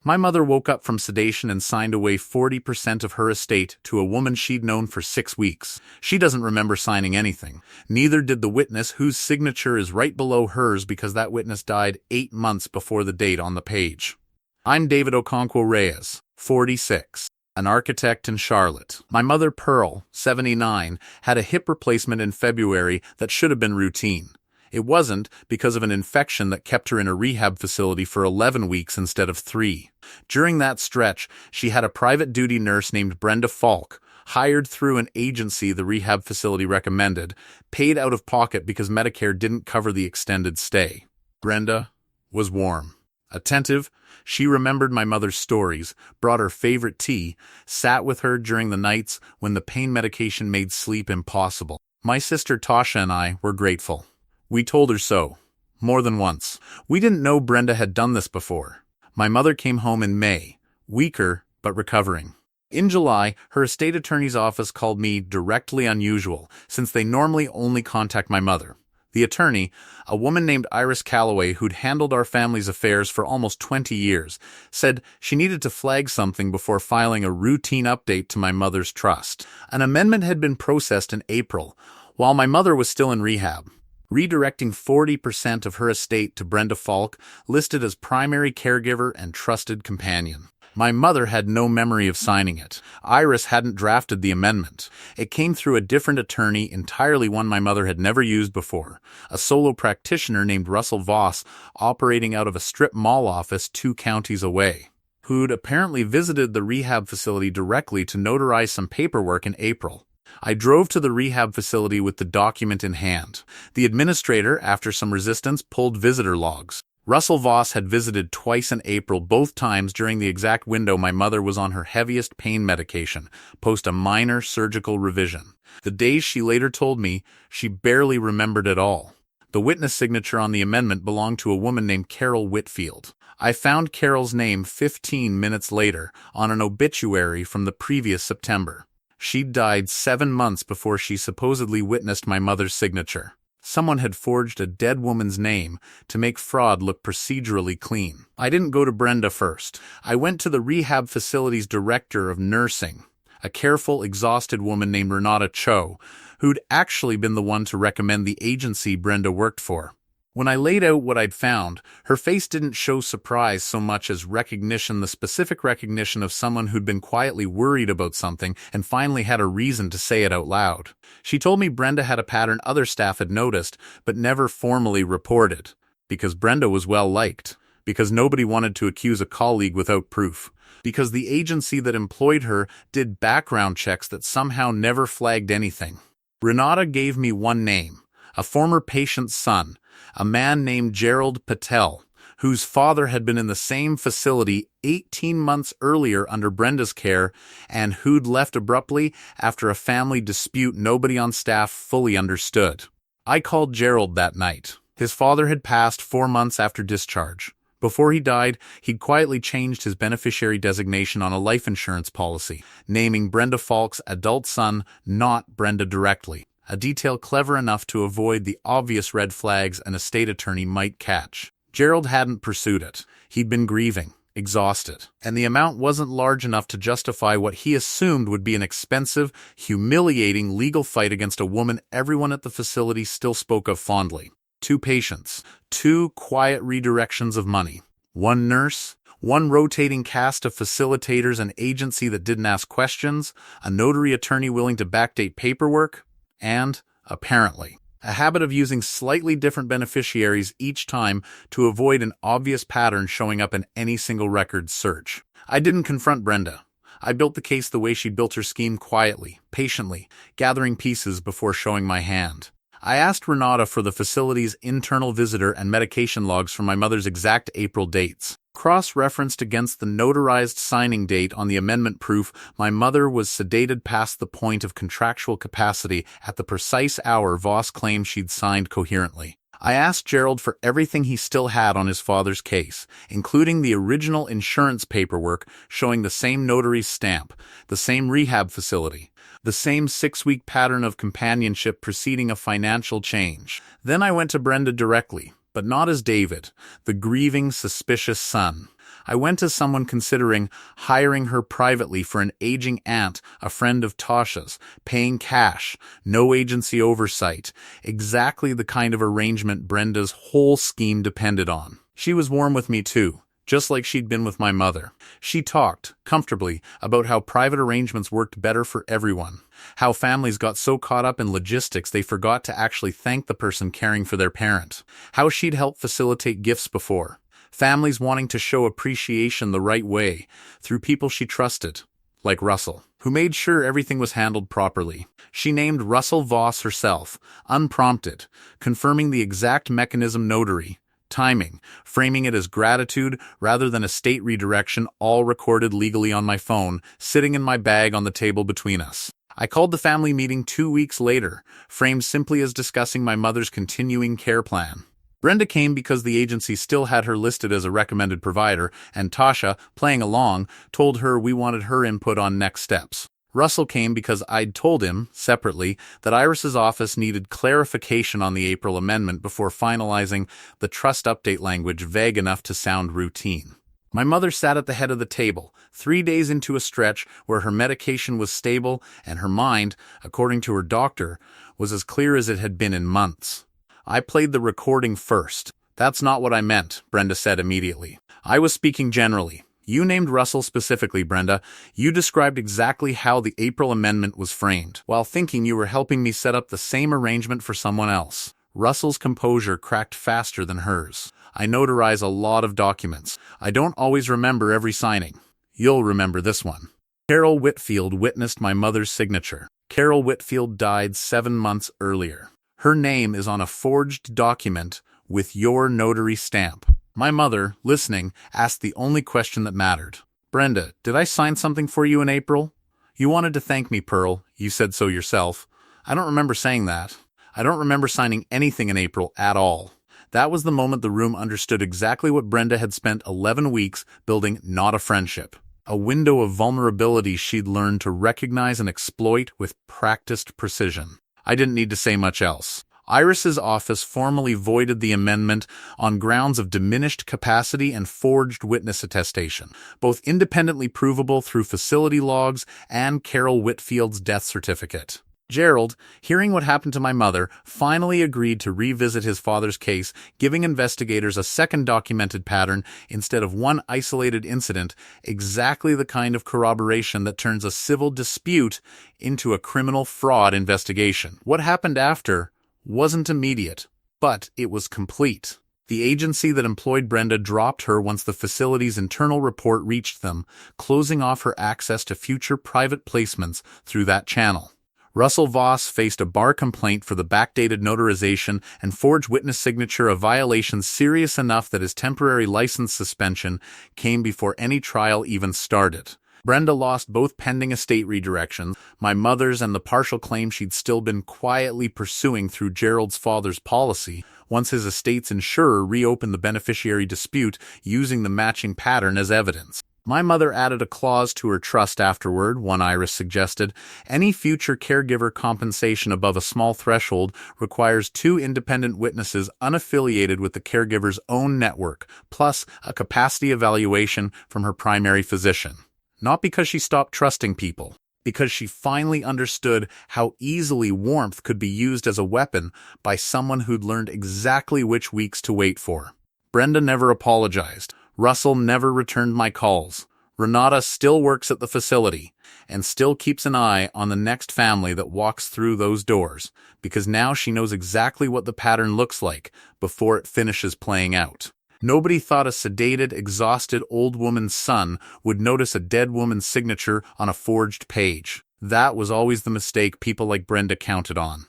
My mother woke up from sedation and signed away 40% of her estate to a woman she'd known for 6 weeks. She doesn't remember signing anything. Neither did the witness, whose signature is right below hers because that witness died 8 months before the date on the page. I'm David Okonkwo Reyes, 46, an architect in Charlotte. My mother, Pearl, 79, had a hip replacement in February that should have been routine. It wasn't because of an infection that kept her in a rehab facility for 11 weeks instead of 3. During that stretch, she had a private duty nurse named Brenda Falk, hired through an agency the rehab facility recommended, paid out of pocket because Medicare didn't cover the extended stay. Brenda was warm, attentive. She remembered my mother's stories, brought her favorite tea, sat with her during the nights when the pain medication made sleep impossible. My sister Tasha and I were grateful. We told her so, more than once. We didn't know Brenda had done this before. My mother came home in May, weaker but recovering. In July, her estate attorney's office called me directly unusual, since they normally only contact my mother. The attorney, a woman named Iris Calloway who'd handled our family's affairs for almost 20 years, said she needed to flag something before filing a routine update to my mother's trust. An amendment had been processed in April, while my mother was still in rehab, redirecting 40% of her estate to Brenda Falk, listed as primary caregiver and trusted companion. My mother had no memory of signing it. Iris hadn't drafted the amendment. It came through a different attorney, entirely one my mother had never used before, a solo practitioner named Russell Voss, operating out of a strip mall office 2 counties away, who'd apparently visited the rehab facility directly to notarize some paperwork in April. I drove to the rehab facility with the document in hand. The administrator, after some resistance, pulled visitor logs. Russell Voss had visited twice in April, both times during the exact window my mother was on her heaviest pain medication, post a minor surgical revision. The days she later told me she barely remembered at all. The witness signature on the amendment belonged to a woman named Carol Whitfield. I found Carol's name 15 minutes later on an obituary from the previous September. She'd died 7 months before she supposedly witnessed my mother's signature. Someone had forged a dead woman's name to make fraud look procedurally clean. I didn't go to Brenda first. I went to the rehab facility's director of nursing, a careful, exhausted woman named Renata Cho, who'd actually been the one to recommend the agency Brenda worked for. When I laid out what I'd found, her face didn't show surprise so much as recognition, the specific recognition of someone who'd been quietly worried about something and finally had a reason to say it out loud. She told me Brenda had a pattern other staff had noticed, but never formally reported, because Brenda was well-liked, because nobody wanted to accuse a colleague without proof, because the agency that employed her did background checks that somehow never flagged anything. Renata gave me one name, a former patient's son, a man named Gerald Patel, whose father had been in the same facility 18 months earlier under Brenda's care and who'd left abruptly after a family dispute nobody on staff fully understood. I called Gerald that night. His father had passed 4 months after discharge. Before he died, he'd quietly changed his beneficiary designation on a life insurance policy, naming Brenda Falk's adult son, not Brenda directly. A detail clever enough to avoid the obvious red flags an estate attorney might catch. Gerald hadn't pursued it. He'd been grieving, exhausted, and the amount wasn't large enough to justify what he assumed would be an expensive, humiliating legal fight against a woman everyone at the facility still spoke of fondly. 2 patients, 2 quiet redirections of money, 1 nurse, 1 rotating cast of facilitators, an agency that didn't ask questions, a notary attorney willing to backdate paperwork, and, apparently, a habit of using slightly different beneficiaries each time to avoid an obvious pattern showing up in any single record search. I didn't confront Brenda. I built the case the way she built her scheme, quietly, patiently, gathering pieces before showing my hand. I asked Renata for the facility's internal visitor and medication logs from my mother's exact April dates. Cross-referenced against the notarized signing date on the amendment proof, my mother was sedated past the point of contractual capacity at the precise hour Voss claimed she'd signed coherently. I asked Gerald for everything he still had on his father's case, including the original insurance paperwork showing the same notary's stamp, the same rehab facility, the same 6-week pattern of companionship preceding a financial change. Then I went to Brenda directly, but not as David, the grieving, suspicious son. I went to someone considering hiring her privately for an aging aunt, a friend of Tasha's, paying cash, no agency oversight, exactly the kind of arrangement Brenda's whole scheme depended on. She was warm with me too, just like she'd been with my mother. She talked, comfortably, about how private arrangements worked better for everyone, how families got so caught up in logistics they forgot to actually thank the person caring for their parent, how she'd helped facilitate gifts before, families wanting to show appreciation the right way, through people she trusted, like Russell, who made sure everything was handled properly. She named Russell Voss herself, unprompted, confirming the exact mechanism notary, timing, framing it as gratitude rather than estate redirection, all recorded legally on my phone, sitting in my bag on the table between us. I called the family meeting 2 weeks later, framed simply as discussing my mother's continuing care plan. Brenda came because the agency still had her listed as a recommended provider, and Tasha, playing along, told her we wanted her input on next steps. Russell came because I'd told him, separately, that Iris's office needed clarification on the April amendment before finalizing the trust update language vague enough to sound routine. My mother sat at the head of the table, 3 days into a stretch where her medication was stable and her mind, according to her doctor, was as clear as it had been in months. I played the recording first. That's not what I meant, Brenda said immediately. I was speaking generally. You named Russell specifically, Brenda. You described exactly how the April amendment was framed, while thinking you were helping me set up the same arrangement for someone else. Russell's composure cracked faster than hers. I notarize a lot of documents. I don't always remember every signing. You'll remember this one. Carol Whitfield witnessed my mother's signature. Carol Whitfield died 7 months earlier. Her name is on a forged document with your notary stamp. My mother, listening, asked the only question that mattered. Brenda, did I sign something for you in April? You wanted to thank me, Pearl. You said so yourself. I don't remember saying that. I don't remember signing anything in April at all. That was the moment the room understood exactly what Brenda had spent 11 weeks building, not a friendship. A window of vulnerability she'd learned to recognize and exploit with practiced precision. I didn't need to say much else. Iris's office formally voided the amendment on grounds of diminished capacity and forged witness attestation, both independently provable through facility logs and Carol Whitfield's death certificate. Gerald, hearing what happened to my mother, finally agreed to revisit his father's case, giving investigators a second documented pattern instead of one isolated incident, exactly the kind of corroboration that turns a civil dispute into a criminal fraud investigation. What happened after wasn't immediate, but it was complete. The agency that employed Brenda dropped her once the facility's internal report reached them, closing off her access to future private placements through that channel. Russell Voss faced a bar complaint for the backdated notarization and forged witness signature, a violation serious enough that his temporary license suspension came before any trial even started. Brenda lost both pending estate redirections, my mother's and the partial claim she'd still been quietly pursuing through Gerald's father's policy, once his estate's insurer reopened the beneficiary dispute using the matching pattern as evidence. My mother added a clause to her trust afterward, one Iris suggested. Any future caregiver compensation above a small threshold requires 2 independent witnesses unaffiliated with the caregiver's own network, plus a capacity evaluation from her primary physician. Not because she stopped trusting people, because she finally understood how easily warmth could be used as a weapon by someone who'd learned exactly which weeks to wait for. Brenda never apologized. Russell never returned my calls. Renata still works at the facility and still keeps an eye on the next family that walks through those doors, because now she knows exactly what the pattern looks like before it finishes playing out. Nobody thought a sedated, exhausted old woman's son would notice a dead woman's signature on a forged page. That was always the mistake people like Brenda counted on.